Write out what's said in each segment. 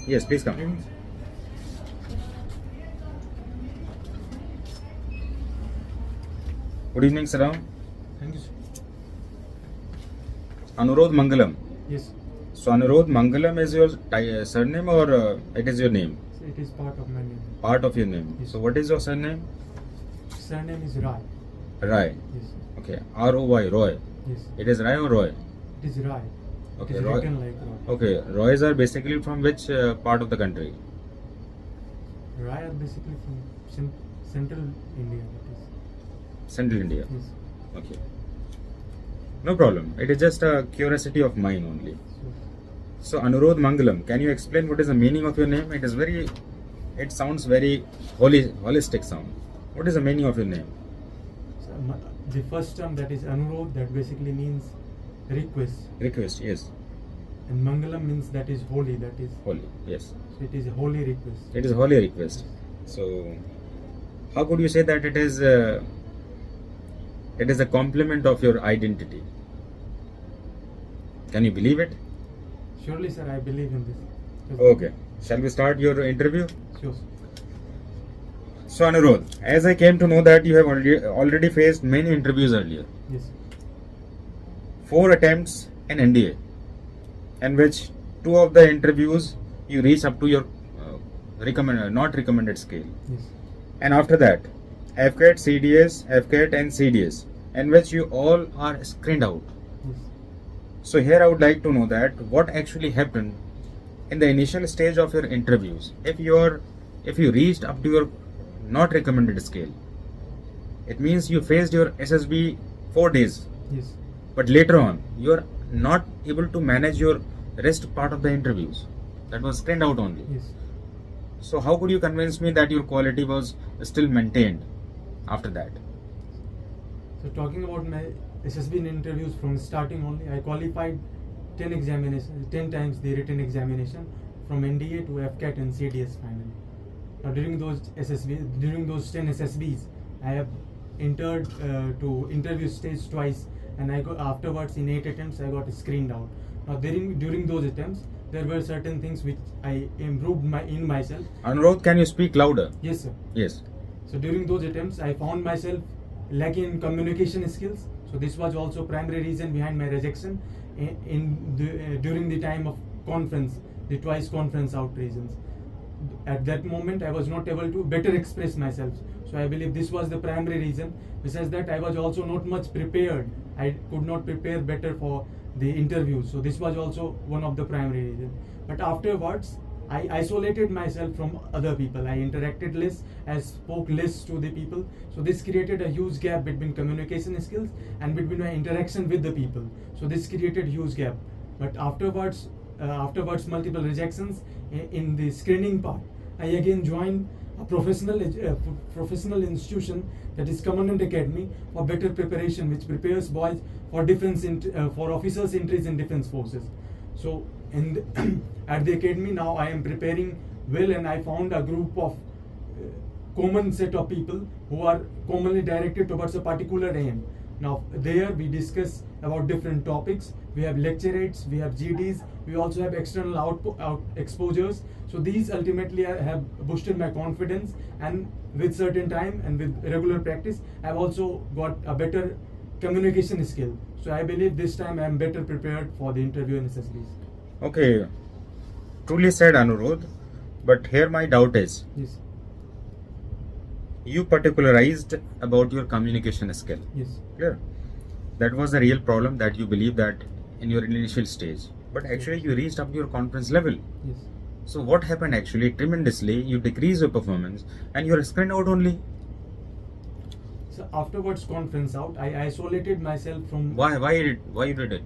Yes, please come. Good evening, sir. Thank you, sir. Anurodh Mangalam. Yes, So Anurodh Mangalam is your surname or it is your name? so it is part of my name. Part of your name. Yes. So what is your surname? Surname is Rai. Rai. Yes, Okay. R-O-Y, Roy. yes. It is Rai or Roy? It is Rai. Okay, It is Roy. written like Rai. Okay. Roys are basically from which part of the country? Rai are basically from central India. That is. Central India. Yes. Okay. No problem. It is just a curiosity of mine only. So, So Anurodh Mangalam, can you explain what is the meaning of your name? It sounds very holistic sound. What is the meaning of your name? the first term, that is Anurodh, that basically means request, Request, yes. and Mangalam means that is holy. That is. Holy, yes. So it is a holy request. It is a holy request. So, how could you say that it is a complement of your identity? Can you believe it? Surely, sir, I believe in this. Okay. Shall we start your interview? Sure. So Anurodh, as I came to know that you have already faced many interviews earlier, Yes. 4 attempts in NDA, in which 2 of the interviews you reach up to your not recommended scale, Yes. and after that FCAT, CDS, FCAT and CDS, in which you all are screened out. Yes. So here I would like to know that what actually happened in the initial stage of your interviews. If you reached up to your not recommended scale, it means you faced your SSB 4 days, Yes. but later on you are not able to manage your rest part of the interviews. That was screened out only. Yes. So how could you convince me that your quality was still maintained after that? So talking about my SSB interviews from starting only, I qualified 10 examinations, 10 times the written examination from NDA to FCAT and CDS finally. Now during those 10 SSBs, I have entered to interview stage twice, and I got afterwards in 8 attempts I got screened out. Now during those attempts, there were certain things which I improved in myself. Anurodh, can you speak louder? Yes, sir. Yes. So during those attempts, I found myself lacking in communication skills. So this was also primary reason behind my rejection during the time of conference, the twice conference out reasons. At that moment, I was not able to better express myself. So I believe this was the primary reason. Besides that, I was also not much prepared. I could not prepare better for the interview. So this was also one of the primary reasons. But afterwards, I isolated myself from other people. I interacted less, I spoke less to the people. So this created a huge gap between communication skills and between my interaction with the people. So this created huge gap. But afterwards multiple rejections in the screening part, I again joined a professional institution, that is Commandant Academy, for better preparation, which prepares boys for for officers' entries in defense forces. So at the academy now I am preparing well, and I found a group of common set of people who are commonly directed towards a particular aim. Now there we discuss about different topics. We have lecturettes, we have GDs, we also have external exposures. So these ultimately have boosted my confidence, and with certain time and with regular practice, I've also got a better communication skill. So I believe this time I am better prepared for the interview in SSBs. Okay. Truly said, Anurodh. But here my doubt is, Yes. you particularized about your communication skill. Yes. Clear? That was the real problem, that you believe that in your initial stage. But actually you reached up to your conference level. Yes. So what happened actually? Tremendously, you decrease your performance and you are screened out only. So afterwards conference out, I isolated myself from. Why you did it?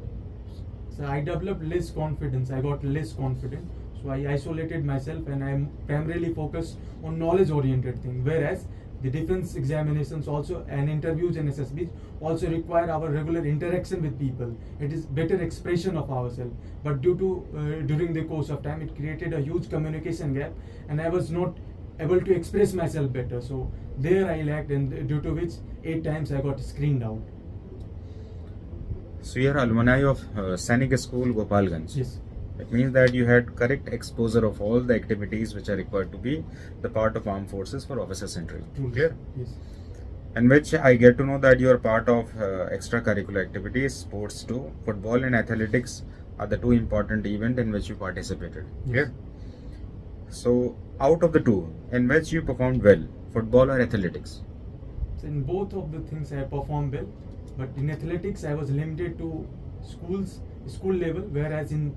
So I developed less confidence. I got less confident. So I isolated myself, and I'm primarily focused on knowledge-oriented thing. Whereas the defense examinations also and interviews and SSBs also require our regular interaction with people. It is better expression of ourselves. But due to during the course of time, it created a huge communication gap, and I was not able to express myself better. So there I lacked, and due to which 8 times I got screened out. So you are alumni of Sainik School, Gopalganj. Yes. It means that you had correct exposure of all the activities which are required to be the part of armed forces for officers entry. Clear? Yes. In which I get to know that you are part of extracurricular activities, sports too. Football and athletics are the two important events in which you participated. Clear? So, out of the two, in which you performed well, football or athletics? So in both of the things I performed well, but in athletics I was limited to school level, whereas in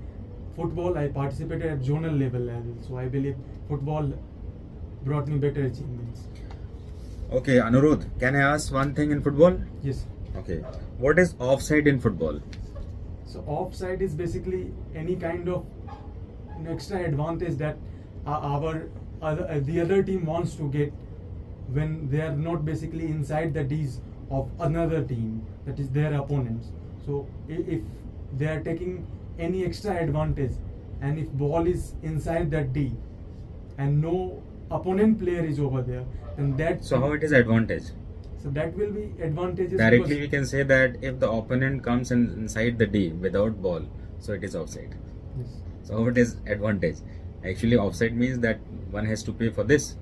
football I participated at zonal level as well. So I believe football brought me better achievements. Okay, Anurodh, can I ask one thing in football? Yes. Okay. What is offside in football? So offside is basically any kind of an extra advantage that the other team wants to get when they are not basically inside the D's of another team, that is their opponents. So if they are taking any extra advantage, and if ball is inside that D and no opponent player is over there, then that. So how it is advantage? So that will be advantageous. Directly we can say that if the opponent comes inside the D without ball, so it is offside. Yes. So how it is advantage? Actually offside means that one has to pay for this.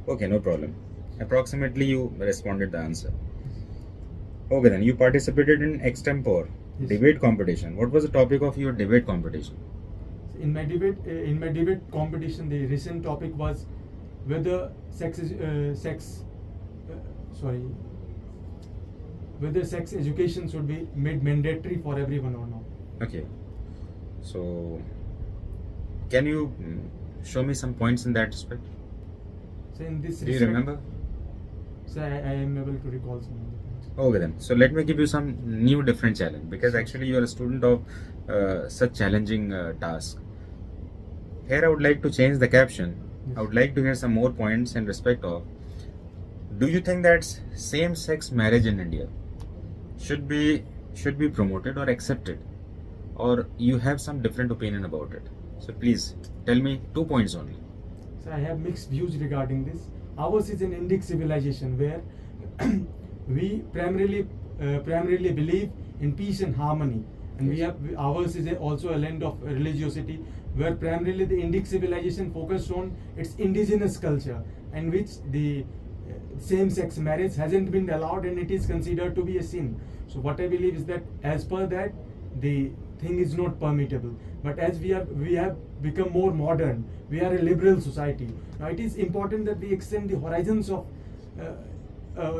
Okay, no problem. Approximately you responded the answer. Okay, then you participated in extempore debate competition. What was the topic of your debate competition? In my debate competition, the recent topic was whether whether sex education should be made mandatory for everyone or not. Okay, so can you show me some points in that respect? So in this do you remember? So I am able to recall some of the points. Okay then, so let me give you some new different challenge, because actually you are a student of such challenging task. Here I would like to change the caption. Yes. I would like to hear some more points in respect of, do you think that same-sex marriage in India should be promoted or accepted, or you have some different opinion about it? So please tell me 2 points only. So I have mixed views regarding this. Ours is an Indic civilization where we primarily believe in peace and harmony, and ours is also a land of religiosity, where primarily the Indic civilization focused on its indigenous culture, in which the same-sex marriage hasn't been allowed and it is considered to be a sin. So what I believe is that as per that, the thing is not permittable. But as we have become more modern, we are a liberal society. Now it is important that we extend the horizons of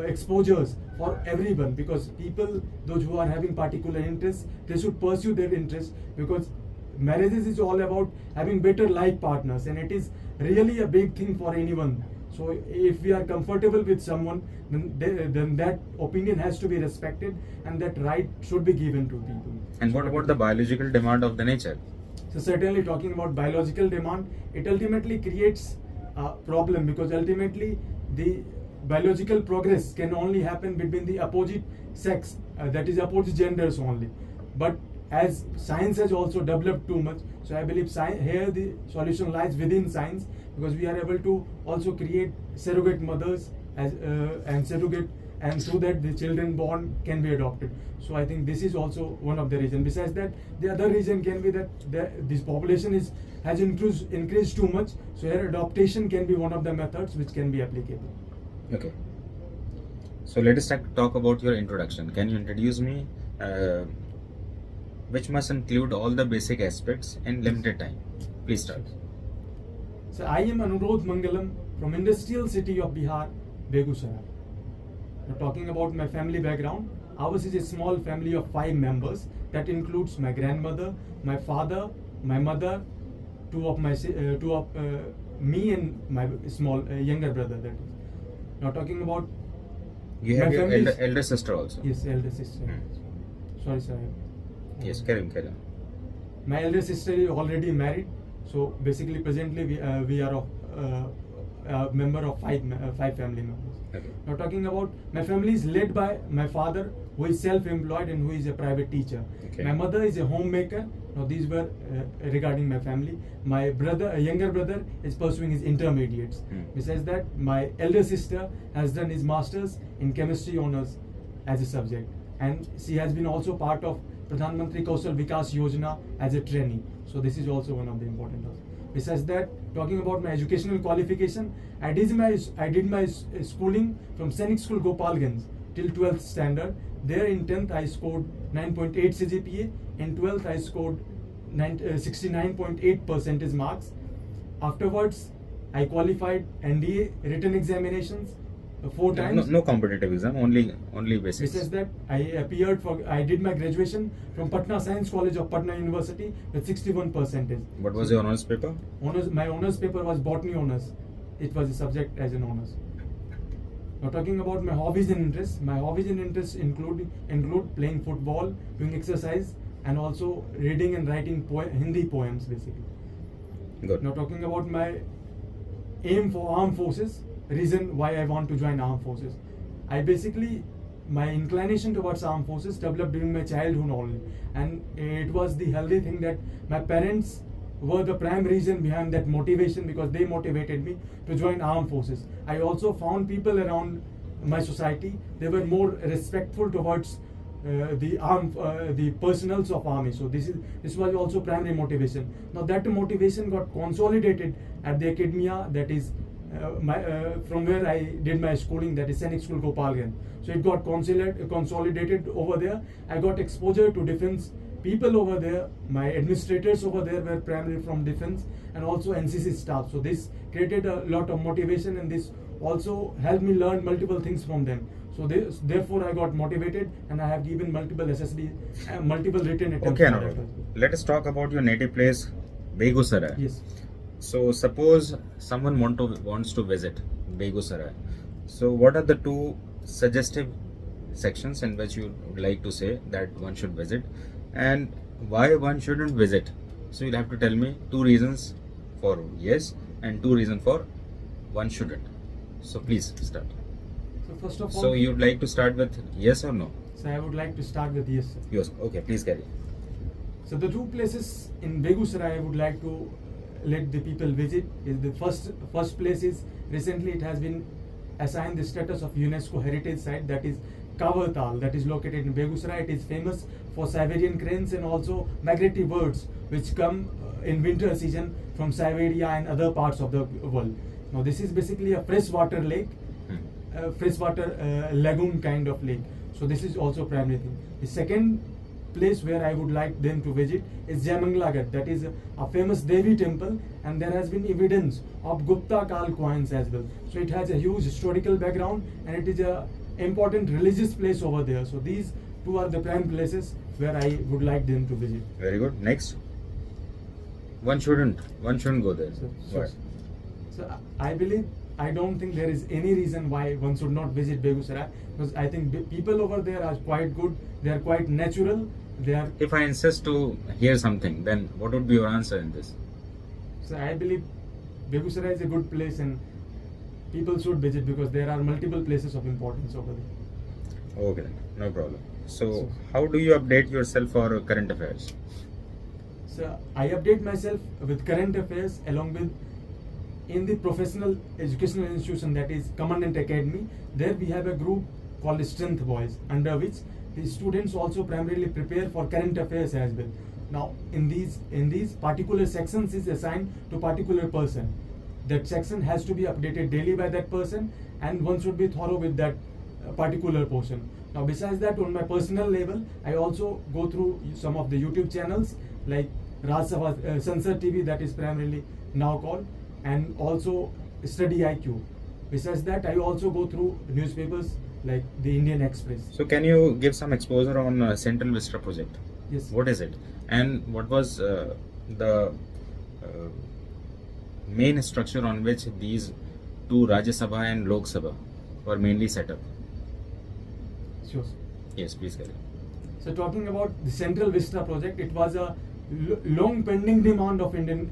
exposures for everyone, because people, those who are having particular interests, they should pursue their interests, because marriages is all about having better life partners, and it is really a big thing for anyone. So if we are comfortable with someone, then that opinion has to be respected, and that right should be given to people. And what about the biological demand of the nature? So certainly, talking about biological demand, it ultimately creates a problem, because ultimately the biological progress can only happen between the opposite sex, that is opposite genders only. But as science has also developed too much, so I believe here the solution lies within science, because we are able to also create surrogate mothers and through that the children born can be adopted. So I think this is also one of the reasons. Besides that, the other reason can be that this population has increased too much. So here adaptation can be one of the methods which can be applicable. Okay. So let us talk about your introduction. Can you introduce me, which must include all the basic aspects in limited time? Please start. So I am Anurodh Mangalam from industrial city of Bihar, Begusarai. Now talking about my family background, ours is a small family of 5 members that includes my grandmother, my father, my mother, me and my small younger brother. That is. Now talking about you have your elder sister also. Yes, elder sister. Sorry, sir. Yes, carry on. My elder sister is already married, so basically presently we are a member of 5 family members. Okay. Now talking about my family is led by my father, who is self-employed and who is a private teacher. Okay. My mother is a homemaker. Now these were regarding my family. My younger brother is pursuing his intermediates. Besides that, my elder sister has done his masters in chemistry honors as a subject, and she has been also part of Pradhan Mantri Kausal Vikas Yojana as a trainee. So this is also one of the important things. Besides that, talking about my educational qualification, I did my schooling from Scenic School Gopalganj till 12th standard. There in 10th I scored 9.8 CGPA. In 12th I scored 69.8 percentage marks. Afterwards, I qualified NDA written examinations 4 times. No competitive exam, only basics. Besides that, I did my graduation from Patna Science College of Patna University with 61 percentage. What was your honors paper? My honors paper was botany honors. It was a subject as an honors. Now talking about my hobbies and interests, include playing football, doing exercise, and also reading and writing Hindi poems basically. Good. Now talking about my aim for armed forces, reason why I want to join armed forces. My inclination towards armed forces developed during my childhood only, and it was the healthy thing that my parents were the prime reason behind that motivation, because they motivated me to join armed forces. I also found people around my society, they were more respectful towards the personals of army. So this was also primary motivation. Now that motivation got consolidated at the academia, that is from where I did my schooling, that is Scenic School Gopalganj. So it got consolidated over there. I got exposure to defense people over there. My administrators over there were primarily from defense, and also NCC staff. So this created a lot of motivation, and this also helped me learn multiple things from them. So therefore I got motivated, and I have given multiple SSB, multiple written attempts. Okay, now let us talk about your native place, Begusarai. Yes. So suppose someone wants to visit Begusarai. So what are the 2 suggestive sections in which you would like to say that one should visit, and why one shouldn't visit? So you'll have to tell me 2 reasons for yes and 2 reasons for one shouldn't. So please start. So first of all, so you'd like to start with yes or no? So I would like to start with yes, sir. Yes. Okay, please carry. So the 2 places in Begusarai I would like to let the people visit is the first place is, recently it has been assigned the status of UNESCO heritage site, that is Kavartal, that is located in Begusarai. It is famous for Siberian cranes and also migratory birds which come in winter season from Siberia and other parts of the world. Now this is basically a freshwater lake, freshwater lagoon kind of lake. So this is also primary thing. The second place where I would like them to visit is Jaimangla, that is a famous Devi temple, and there has been evidence of Gupta Kal coins as well. So it has a huge historical background, and it is a important religious place over there. So these 2 are the prime places where I would like them to visit. Very good. Next, one shouldn't go there. So I don't think there is any reason why one should not visit Begusarai, because I think people over there are quite good. They are quite natural. If I insist to hear something, then what would be your answer in this? So I believe Begusarai is a good place, and people should visit because there are multiple places of importance over there. Okay, no problem. So how do you update yourself for current affairs? So I update myself with current affairs along with in the professional educational institution, that is Commandant Academy. There we have a group called Strength Boys, under which the students also primarily prepare for current affairs as well. Now in these particular sections is assigned to particular person. That section has to be updated daily by that person, and one should be thorough with that particular portion. Now besides that, on my personal level, I also go through some of the YouTube channels like Raj Sabha, Sansad TV, that is primarily now called, and also Study IQ. Besides that, I also go through newspapers like the Indian Express. So can you give some exposure on Central Vista project? Yes. What is it, and what was the main structure on which these 2 Rajya Sabha and Lok Sabha were mainly set up? Sure. Yes, please carry. So talking about the Central Vista project, it was a long pending demand of India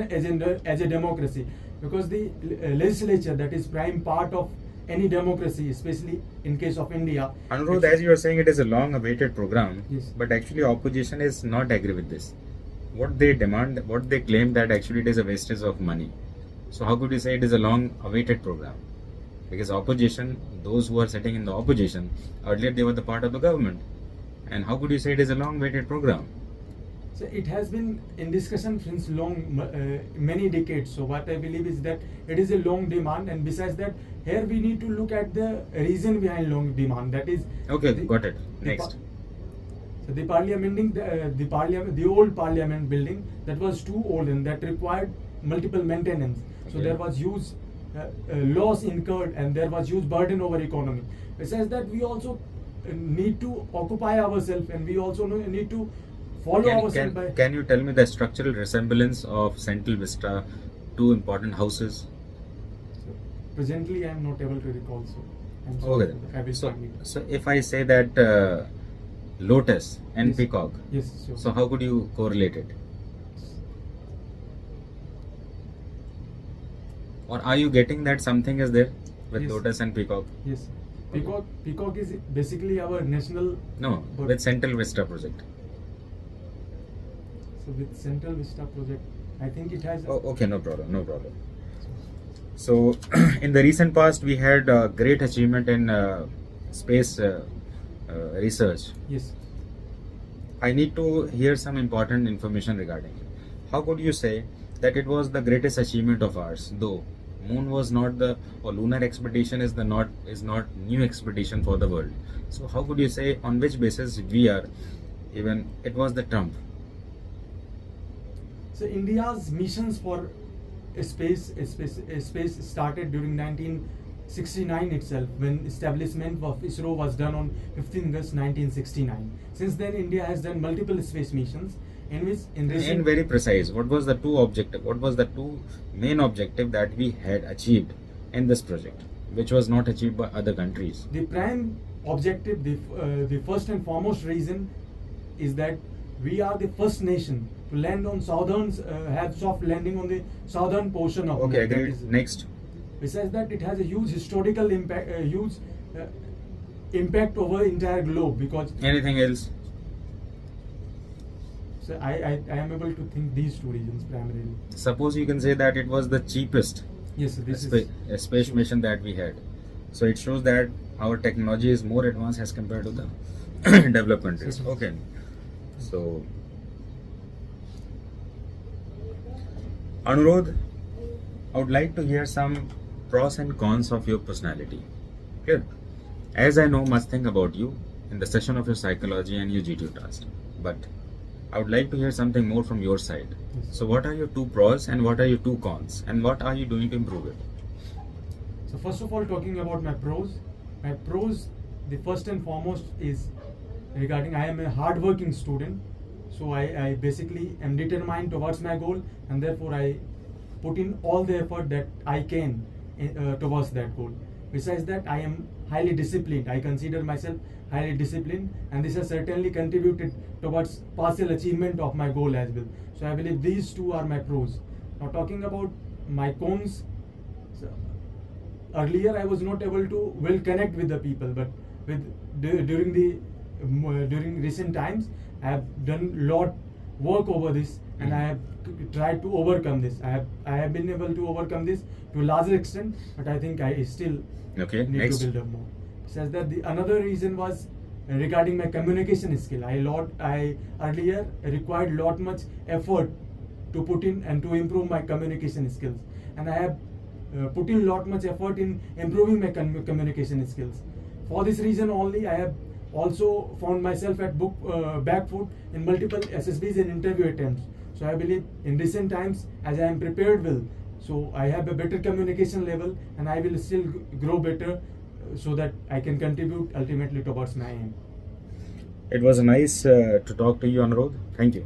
as a democracy, because the legislature, that is prime part of any democracy, especially in case of India. Anirudh, as you are saying, it is a long awaited program. Yes. But actually opposition is not agree with this. What they demand, what they claim, that actually it is a wastage of money. So how could you say it is a long awaited program? Because opposition, those who are sitting in the opposition, earlier they were the part of the government. And how could you say it is a long awaited program? So it has been in discussion since many decades. So what I believe is that it is a long demand, and besides that, here we need to look at the reason behind long demand. That is, Okay, got it. the Next. so the old parliament building that was too old and that required multiple maintenance. So Okay. there was huge loss incurred, and there was huge burden over economy. Besides that, we also need to occupy ourselves, and we also need to follow ourselves by. Can you tell me the structural resemblance of Central Vista, two important houses? So presently, I am not able to recall. So I'm sorry. Okay. for that. I will So, find it. so if I say that lotus and Yes. peacock, Yes, sure. so how could you correlate it? Or are you getting that something is there with Yes. lotus and peacock? Yes, peacock is basically our national. No, But- with Central Vista project. So with Central Vista project, I think it has. Oh, okay, no problem, no problem. So, in the recent past, we had great achievement in space research. Yes. I need to hear some important information regarding it. How could you say that it was the greatest achievement of ours, though moon was not the, or lunar expedition is not new expedition for the world? So how could you say on which basis we are, even it was the Trump? So India's missions for space started during 1969 itself, when establishment of ISRO was done on 15 August 1969. Since then, India has done multiple space missions, in which in recent. And very precise, what was the two main objective that we had achieved in this project, which was not achieved by other countries? The prime objective, the first and foremost reason, is that we are the first nation to land on have soft landing on the southern portion of. Okay, India. That agreed. is- Next. Besides that, it has a huge historical impact, impact over entire globe, because. Anything else? So I am able to think these two reasons primarily. Suppose you can say that it was the cheapest Yes, this space is. mission that we had. So it shows that our technology is more advanced as compared to the developed countries. Certainly. Okay. So, Anurodh, I would like to hear some pros and cons of your personality. Here, as I know much thing about you in the session of your psychology and your GTU task, but I would like to hear something more from your side. Yes. So what are your two pros and what are your two cons, and what are you doing to improve it? So first of all, talking about my pros, the first and foremost is regarding I am a hard-working student, so I basically am determined towards my goal, and therefore I put in all the effort that I can towards that goal. Besides that, I am highly disciplined. I consider myself highly disciplined, and this has certainly contributed towards partial achievement of my goal as well. So I believe these two are my pros. Now talking about my cons, so earlier I was not able to well connect with the people, but during recent times I have done lot work over this, and I have tried to overcome this. I have been able to overcome this to a larger extent, but I think I still Okay, need next. to build up more. Says that another reason was regarding my communication skill. I earlier required lot much effort to put in and to improve my communication skills, and I have put in lot much effort in improving my communication skills. For this reason only, I have also found myself at back foot in multiple SSBs and interview attempts. So I believe in recent times, as I am prepared well, so I have a better communication level, and I will still grow better, so that I can contribute ultimately towards my aim. It was nice to talk to you, Anurodh. Thank you.